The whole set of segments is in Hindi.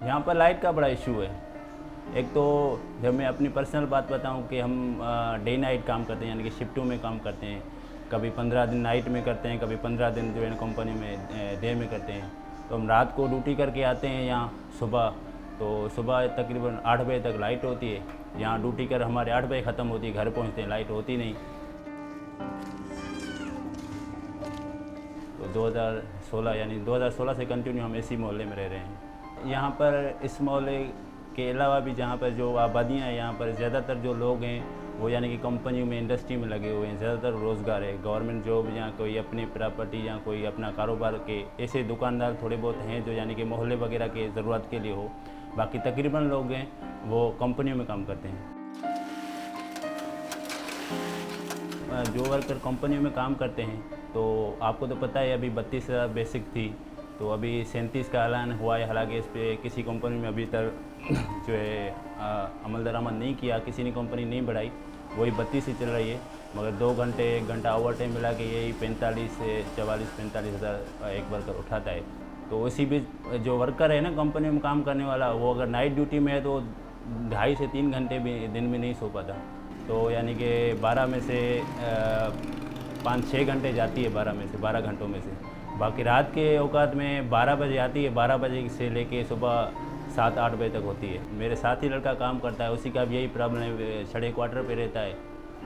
यहाँ पर लाइट का बड़ा इशू है। एक तो जब मैं अपनी पर्सनल बात बताऊं कि हम डे नाइट काम करते हैं, यानी कि शिफ्टों में काम करते हैं। कभी 15 दिन नाइट में करते हैं, कभी 15 दिन जो है कंपनी में डे में करते हैं। तो हम रात को ड्यूटी करके आते हैं यहाँ सुबह, तो सुबह तकरीबन 8 बजे तक लाइट होती है। यहाँ ड्यूटी कर हमारे 8 बजे ख़त्म होती है, घर पहुँचते हैं लाइट होती नहीं। तो 2016 यानी 2016 से कंटिन्यू हम इसी मोहल्ले में रह रहे हैं। यहाँ पर इस मोहल्ले के अलावा भी जहाँ पर जो आबादियाँ हैं, यहाँ पर ज़्यादातर जो लोग हैं वो यानी कि कंपनियों में, इंडस्ट्री में लगे हुए हैं। ज़्यादातर रोज़गार है, गवर्नमेंट जॉब या कोई अपनी प्रॉपर्टी या कोई अपना कारोबार के ऐसे दुकानदार थोड़े बहुत हैं जो यानी कि मोहल्ले वगैरह के ज़रूरत के लिए हो। बाकी तकरीबन लोग हैं वो कंपनियों में काम करते हैं। जो वर्कर कंपनियों में काम करते हैं तो आपको तो पता है अभी 32,000 बेसिक थी, तो अभी 37 का ऐलान हुआ है। हालांकि इस पर किसी कंपनी में अभी तक जो है अमल दरामद नहीं किया, किसी ने कंपनी नहीं बढ़ाई, वही 32 ही चल रही है। मगर 2 घंटे 1 घंटा ओवर टाइम मिला के यही 45 से 44-45 हज़ार एक वर्कर उठाता है। तो इसी बीच जो वर्कर है ना कंपनी में काम करने वाला, वो अगर नाइट ड्यूटी में है तो 2.5 से 3 घंटे भी दिन में नहीं सो पाता। तो यानी कि 12 में से 5-6 घंटे जाती है, 12 में से 12 घंटों में से। बाकी रात के औकात में 12 बजे आती है, 12 बजे से लेके सुबह 7-8 बजे तक होती है। मेरे साथ ही लड़का काम करता है, उसी का भी यही प्रॉब्लम है, छड़े क्वार्टर पे रहता है।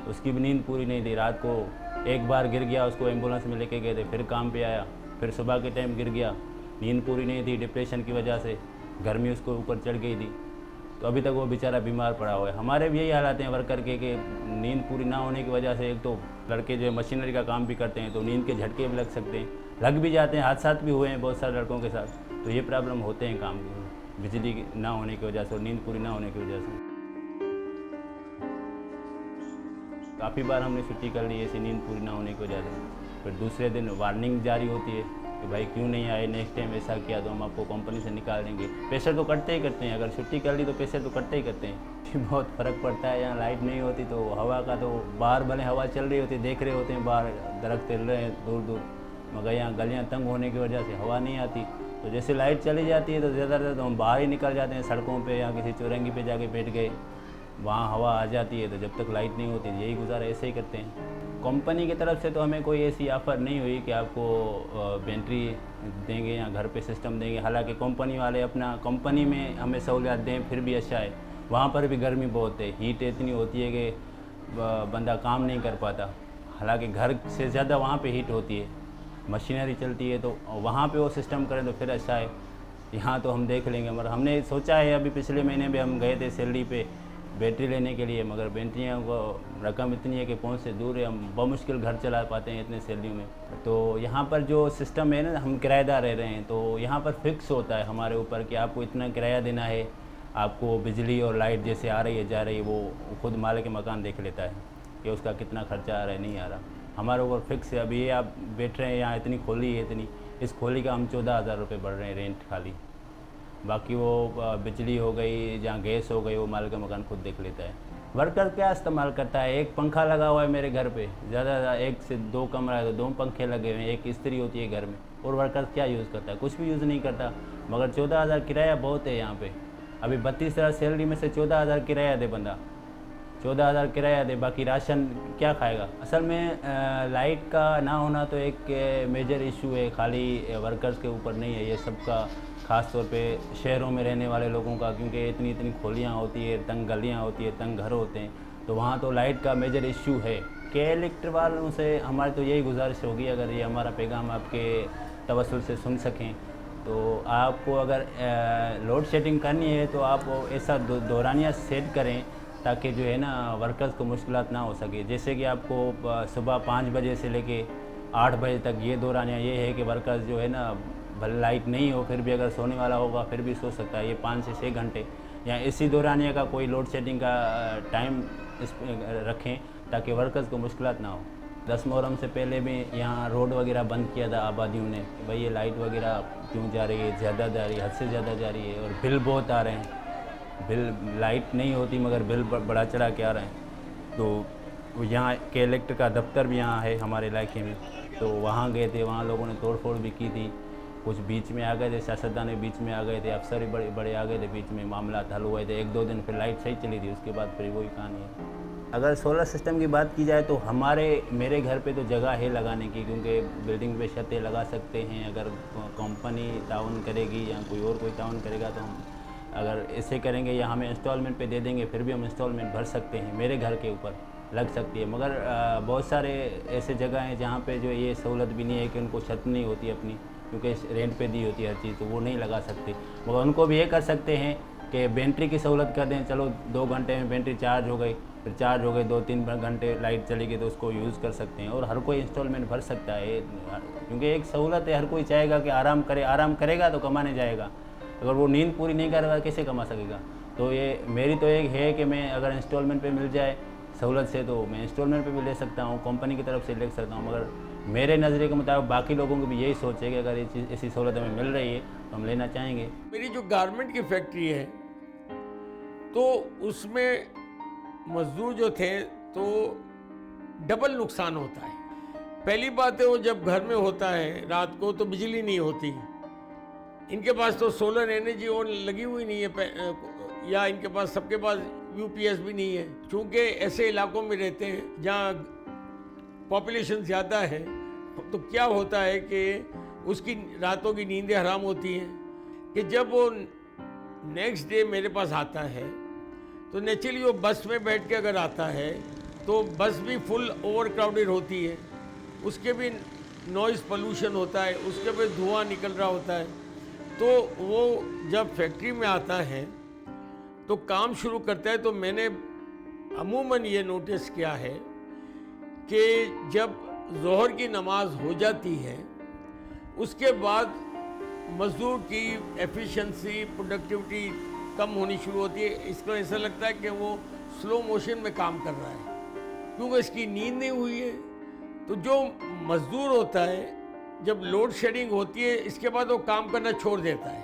उसकी भी नींद पूरी नहीं थी। रात को एक बार गिर गया, उसको एम्बुलेंस में लेके गए थे, फिर काम पे आया, फिर सुबह के टाइम गिर गया, नींद पूरी नहीं थी, डिप्रेशन की वजह से गर्मी उसको ऊपर चढ़ गई थी। तो अभी तक वो बेचारा बीमार पड़ा हुआ है। हमारे भी यही हालात हैं वर्कर के कि नींद पूरी ना होने की वजह से, एक तो लड़के जो मशीनरी का काम भी करते हैं तो नींद के झटके भी लग सकते हैं, लग भी जाते हैं, हादसा भी हुए हैं बहुत सारे लड़कों के साथ। तो ये प्रॉब्लम होते हैं काम की, बिजली ना होने की वजह से और नींद पूरी ना होने की वजह से। काफ़ी बार हमने छुट्टी कर ली ऐसी नींद पूरी ना होने की वजह से। फिर दूसरे दिन वार्निंग जारी होती है कि भाई क्यों नहीं आए, नेक्स्ट टाइम ऐसा किया तो हम आपको कंपनी से निकाल देंगे। प्रेशर तो करते ही करते हैं, अगर छुट्टी कर ली तो प्रेशर तो करते ही करते हैं। बहुत फ़र्क पड़ता है। यहाँ लाइट नहीं होती तो हवा का तो बाहर भले हवा चल रही होती है, देख रहे होते हैं बाहर दरख्त हिल रहे हैं दूर दूर, मगर यहाँ गलियाँ तंग होने की वजह से हवा नहीं आती। तो जैसे लाइट चली जाती है तो ज़्यादातर तो हम बाहर ही निकल जाते हैं, सड़कों पे या किसी चौरंगी पे जाके बैठ गए, वहाँ हवा आ जाती है। तो जब तक लाइट नहीं होती यही गुजारा ऐसे ही करते हैं। कंपनी की तरफ से तो हमें कोई ऐसी ऑफ़र नहीं हुई कि आपको बैटरी देंगे या घर पे सिस्टम देंगे। हालांकि कंपनी वाले अपना कंपनी में हमें सहूलियत दें फिर भी अच्छा है। वहाँ पर भी गर्मी बहुत है, हीट इतनी होती है कि बंदा काम नहीं कर पाता। हालांकि घर से ज़्यादा वहाँ पे हीट होती है, मशीनरी चलती है, तो वहाँ पे वो सिस्टम करें तो फिर अच्छा है। यहाँ तो हम देख लेंगे, मगर हमने सोचा है, अभी पिछले महीने भी हम गए थे सैलरी पे बैटरी लेने के लिए, मगर बैटरियाँ को रकम इतनी है कि पहुँच से दूर है, हम बमुश्किल घर चला पाते हैं इतने सैलरियों में। तो यहाँ पर जो सिस्टम है ना, हम किराएदार रह रहे हैं, तो यहाँ पर फिक्स होता है हमारे ऊपर कि आपको इतना किराया देना है। आपको बिजली और लाइट जैसे आ रही है जा रही है, वो खुद मालिक मकान देख लेता है कि उसका कितना खर्चा आ रहा है नहीं आ रहा। हमारे ऊपर फिक्स है। अभी ये आप बैठ रहे हैं यहाँ, इतनी खोली है, इतनी इस खोली का हम 14,000 रुपये बढ़ रहे हैं रेंट खाली। बाकी वो बिजली हो गई, जहाँ गैस हो गई, वो मालिक का मकान खुद देख लेता है। वर्कर क्या इस्तेमाल करता है, एक पंखा लगा हुआ है मेरे घर पे, ज़्यादा 1 से 2 कमरा है तो 2 पंखे लगे हुए हैं, एक इस्त्री होती है घर में, और वर्कर क्या यूज़ करता है, कुछ भी यूज़ नहीं करता। मगर 14,000 किराया बहुत है यहाँ पे। अभी 32,000 सैलरी में से 14,000 किराया दे बंदा, 14,000 किराया दे, बाकी राशन क्या खाएगा। असल में लाइट का ना होना तो एक मेजर इशू है, खाली वर्कर्स के ऊपर नहीं है, ये सबका, ख़ास तौर पे शहरों में रहने वाले लोगों का, क्योंकि इतनी इतनी खोलियाँ होती है, तंग गलियाँ होती है, तंग घर होते हैं, तो वहाँ तो लाइट का मेजर इशू है। के इलेक्ट्रिक वालों से हमारी तो यही गुजारिश होगी, अगर ये हमारा पैगाम आपके तवस्सुल से सुन सकें, तो आपको अगर लोड शेडिंग करनी है तो आप ऐसा दौरानिया सेट करें ताकि जो है ना वर्कर्स को मुश्किलात ना हो सके। जैसे कि आपको सुबह 5 बजे से लेके 8 बजे तक ये दौरानिया ये है कि वर्कर्स जो है ना, भले लाइट नहीं हो फिर भी अगर सोने वाला होगा फिर भी सो सकता है, ये 5 से 6 घंटे। या इसी दौरानिया का कोई लोड शेडिंग का टाइम इस रखें ताकि वर्कर्स को मुश्किलात ना हो। 10 मुहर्रम से पहले भी यहाँ रोड वगैरह बंद किया था आबादियों ने कि भाई ये लाइट वगैरह क्यों जा रही है, ज़्यादा जा रही है, हद से ज़्यादा जा रही है, और बिल बहुत आ रहे हैं। बिल लाइट नहीं होती मगर बिल बड़ा चढ़ा के आ रहे हैं। तो यहाँ के इलेक्ट्रिक का दफ्तर भी यहाँ है हमारे इलाके में, तो वहाँ गए थे, वहाँ लोगों ने तोड़ फोड़ भी की थी। कुछ बीच में आ गए थे, सियासतदान ने बीच में आ गए थे, अफसर भी बड़े बड़े आ गए थे बीच में, मामला हल हुए थे 1-2 दिन, फिर लाइट सही चली थी, उसके बाद फिर वही कहानी है। अगर सोलर सिस्टम की बात की जाए तो मेरे घर पे तो जगह है लगाने की, क्योंकि बिल्डिंग पे छतें लगा सकते हैं। अगर कंपनी ताउन करेगी या कोई ताउन करेगा तो हम अगर ऐसे करेंगे या हमें इंस्टॉलमेंट पे दे देंगे, फिर भी हम इंस्टॉलमेंट भर सकते हैं, मेरे घर के ऊपर लग सकती है। मगर बहुत सारे ऐसे जगह हैं जहाँ पे जो ये सहूलत भी नहीं है कि उनको छत नहीं होती अपनी, क्योंकि रेंट पे दी होती है हर चीज़, तो वो नहीं लगा सकते। मगर उनको भी ये कर सकते हैं कि बैटरी की सहूलत कर दें, चलो 2 घंटे में बैटरी चार्ज हो गई, फिर चार्ज हो गई, 2-3 घंटे लाइट चली गई तो उसको यूज़ कर सकते हैं। और हर कोई इंस्टॉलमेंट भर सकता है, क्योंकि एक सहूलत है। हर कोई चाहेगा कि आराम करे, आराम करेगा तो कमाने जाएगा, अगर वो नींद पूरी नहीं करेगा कैसे कमा सकेगा। तो ये मेरी तो एक है कि मैं अगर इंस्टॉलमेंट पे मिल जाए सहूलत से तो मैं इंस्टॉलमेंट पे भी ले सकता हूँ, कंपनी की तरफ से ले सकता हूँ। मगर मेरे नज़रिए के मुताबिक बाकी लोगों की भी यही सोच है कि अगर ये चीज़ ऐसी सहूलत हमें मिल रही है तो हम लेना चाहेंगे। मेरी जो गारमेंट की फैक्ट्री है तो उसमें मजदूर जो थे तो डबल नुकसान होता है। पहली बात है, वो जब घर में होता है रात को तो बिजली नहीं होती, इनके पास तो सोलर एनर्जी और लगी हुई नहीं है, या इनके पास सबके पास यूपीएस भी नहीं है। चूँकि ऐसे इलाकों में रहते हैं जहाँ पॉपुलेशन ज़्यादा है, तो क्या होता है कि उसकी रातों की नींदें हराम होती हैं। कि जब वो नेक्स्ट डे मेरे पास आता है तो नेचुरली वो बस में बैठ के अगर आता है तो बस भी फुल ओवर क्राउडेड होती है, उसके भी नॉइज़ पोल्यूशन होता है, उसके भी धुआं निकल रहा होता है। तो वो जब फैक्ट्री में आता है तो काम शुरू करता है, तो मैंने अमूमन ये नोटिस किया है कि जब ज़ोहर की नमाज हो जाती है उसके बाद मज़दूर की एफिशिएंसी, प्रोडक्टिविटी कम होनी शुरू होती है। इसको ऐसा लगता है कि वो स्लो मोशन में काम कर रहा है, क्योंकि इसकी नींद नहीं हुई है। तो जो मज़दूर होता है जब लोड शेडिंग होती है इसके बाद वो काम करना छोड़ देता है।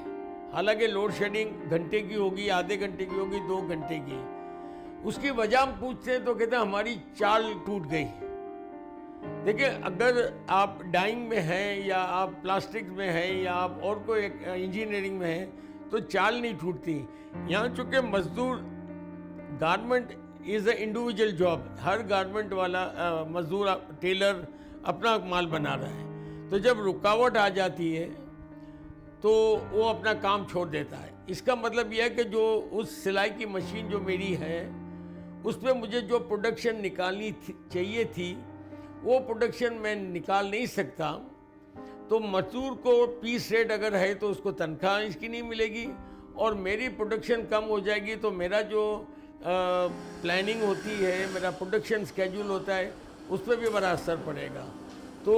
हालांकि लोड शेडिंग घंटे की होगी, आधे घंटे की होगी, 2 घंटे की, उसकी वजह हम पूछते हैं तो कहते हैं हमारी चाल टूट गई। देखिए, अगर आप डाइंग में हैं या आप प्लास्टिक में हैं या आप और कोई इंजीनियरिंग में हैं तो चाल नहीं टूटती। यहाँ चूँकि मजदूर, garment is a individual job, her garment वाला मजदूर, टेलर अपना माल बना रहा है, तो जब रुकावट आ जाती है तो वो अपना काम छोड़ देता है। इसका मतलब यह है कि जो उस सिलाई की मशीन जो मेरी है उस पर मुझे जो प्रोडक्शन निकालनी चाहिए थी वो प्रोडक्शन मैं निकाल नहीं सकता। तो मजदूर को पीस रेट अगर है तो उसको तनख्वाह इसकी नहीं मिलेगी, और मेरी प्रोडक्शन कम हो जाएगी तो मेरा जो प्लानिंग होती है, मेरा प्रोडक्शन स्केड्यूल होता है, उस पर भी बड़ा असर पड़ेगा। तो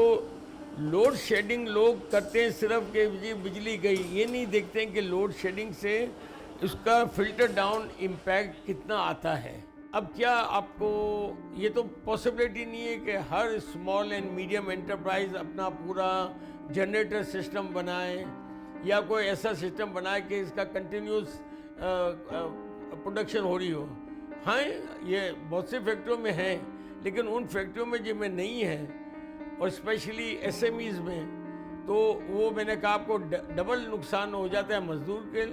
लोड शेडिंग लोग करते हैं सिर्फ कि बिजली गई, ये नहीं देखते हैं कि लोड शेडिंग से उसका फिल्टर डाउन इम्पैक्ट कितना आता है। अब क्या आपको ये तो पॉसिबिलिटी नहीं है कि हर स्मॉल एंड मीडियम एंटरप्राइज अपना पूरा जनरेटर सिस्टम बनाए या कोई ऐसा सिस्टम बनाए कि इसका कंटिन्यूस प्रोडक्शन हो रही हो। हाँ, ये बहुत सी फैक्ट्रियों में है, लेकिन उन फैक्ट्रियों में जिनमें नहीं है, और स्पेशली एसएमईज में, तो वो मैंने कहा आपको डबल नुकसान हो जाता है मजदूर के।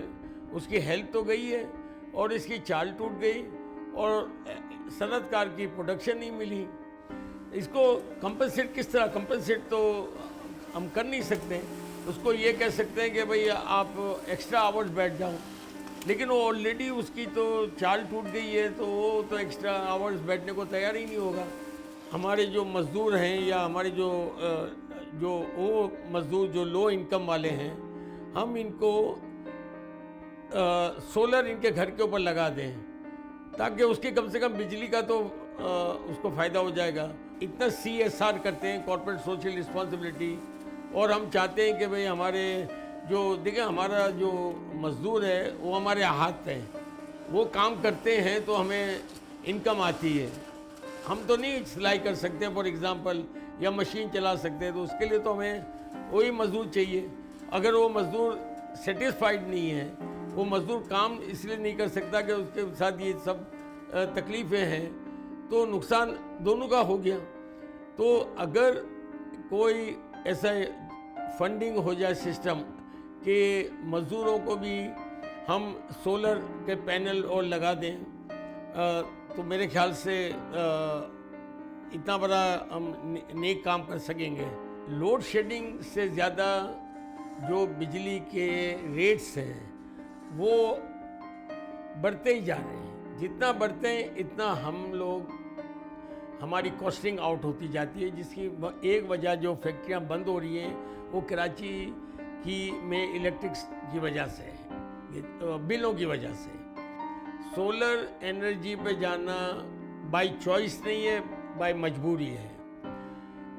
उसकी हेल्थ तो गई है और इसकी चाल टूट गई और सनतकार की प्रोडक्शन नहीं मिली। इसको कंपनसेट किस तरह, कंपनसेट तो हम कर नहीं सकते। उसको ये कह सकते हैं कि भाई आप एक्स्ट्रा आवर्स बैठ जाओ, लेकिन वो ऑलरेडी उसकी तो चाल टूट गई है, तो वो तो एक्स्ट्रा आवर्स बैठने को तैयार ही नहीं होगा। हमारे जो मज़दूर हैं या हमारे जो वो मज़दूर जो लो इनकम वाले हैं, हम इनको सोलर इनके घर के ऊपर लगा दें ताकि उसकी कम से कम बिजली का तो उसको फ़ायदा हो जाएगा। इतना CSR करते हैं, कॉर्पोरेट सोशल रिस्पॉन्सिबिलिटी, और हम चाहते हैं कि भाई हमारे जो देखिए हमारा जो मज़दूर है वो हमारे हाथ हैं, वो काम करते हैं तो हमें इनकम आती है। हम तो नहीं सिलाई कर सकते फॉर एग्ज़ाम्पल, या मशीन चला सकते हैं, तो उसके लिए तो हमें वही मज़दूर चाहिए। अगर वो मज़दूर सेटिस्फाइड नहीं है, वो मज़दूर काम इसलिए नहीं कर सकता कि उसके साथ ये सब तकलीफ़ें हैं, तो नुकसान दोनों का हो गया। तो अगर कोई ऐसा फंडिंग हो जाए सिस्टम कि मज़दूरों को भी हम सोलर के पैनल और लगा दें, तो मेरे ख्याल से इतना बड़ा हम नेक काम कर सकेंगे। लोड शेडिंग से ज़्यादा जो बिजली के रेट्स हैं वो बढ़ते ही जा रहे हैं। जितना बढ़ते हैं इतना हमारी कॉस्टिंग आउट होती जाती है, जिसकी एक वजह जो फैक्ट्रियां बंद हो रही हैं वो कराची में इलेक्ट्रिक की वजह से है, बिलों की वजह से। सोलर एनर्जी पे जाना बाय चॉइस नहीं है, बाय मजबूरी है।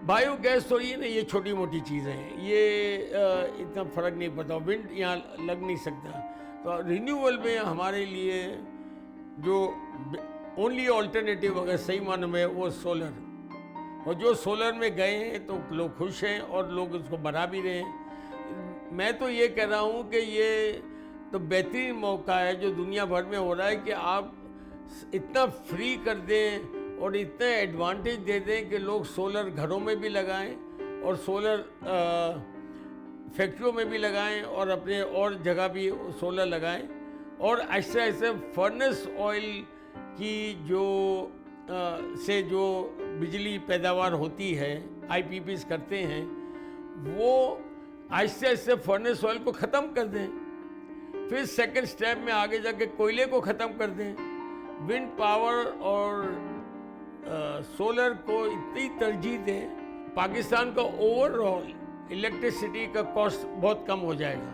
बायोगैस तो ये नहीं, ये छोटी मोटी चीज़ें हैं, ये इतना फ़र्क नहीं पड़ता, विंड यहाँ लग नहीं सकता। तो रिन्यूएबल में हमारे लिए जो ओनली ऑल्टरनेटिव अगर सही मानों में वो सोलर, और जो सोलर में गए हैं तो लोग खुश हैं और लोग उसको बढ़ा भी रहे हैं। मैं तो ये कह रहा हूँ कि ये तो बेहतरीन मौका है जो दुनिया भर में हो रहा है कि आप इतना फ्री कर दें और इतना एडवांटेज दे दें कि लोग सोलर घरों में भी लगाएं और सोलर फैक्ट्रियों में भी लगाएं और अपने और जगह भी सोलर लगाएं। और ऐसे ऐसे फर्नेस ऑयल की से जो बिजली पैदावार होती है, आईपीपीस करते हैं, वो ऐसे ऐसे फर्नेस ऑयल को ख़त्म कर दें। फिर सेकंड स्टेप में आगे जाके कोयले को ख़त्म कर दें। विंड पावर और सोलर को इतनी तरजीह दें, पाकिस्तान का ओवरऑल इलेक्ट्रिसिटी का कॉस्ट बहुत कम हो जाएगा।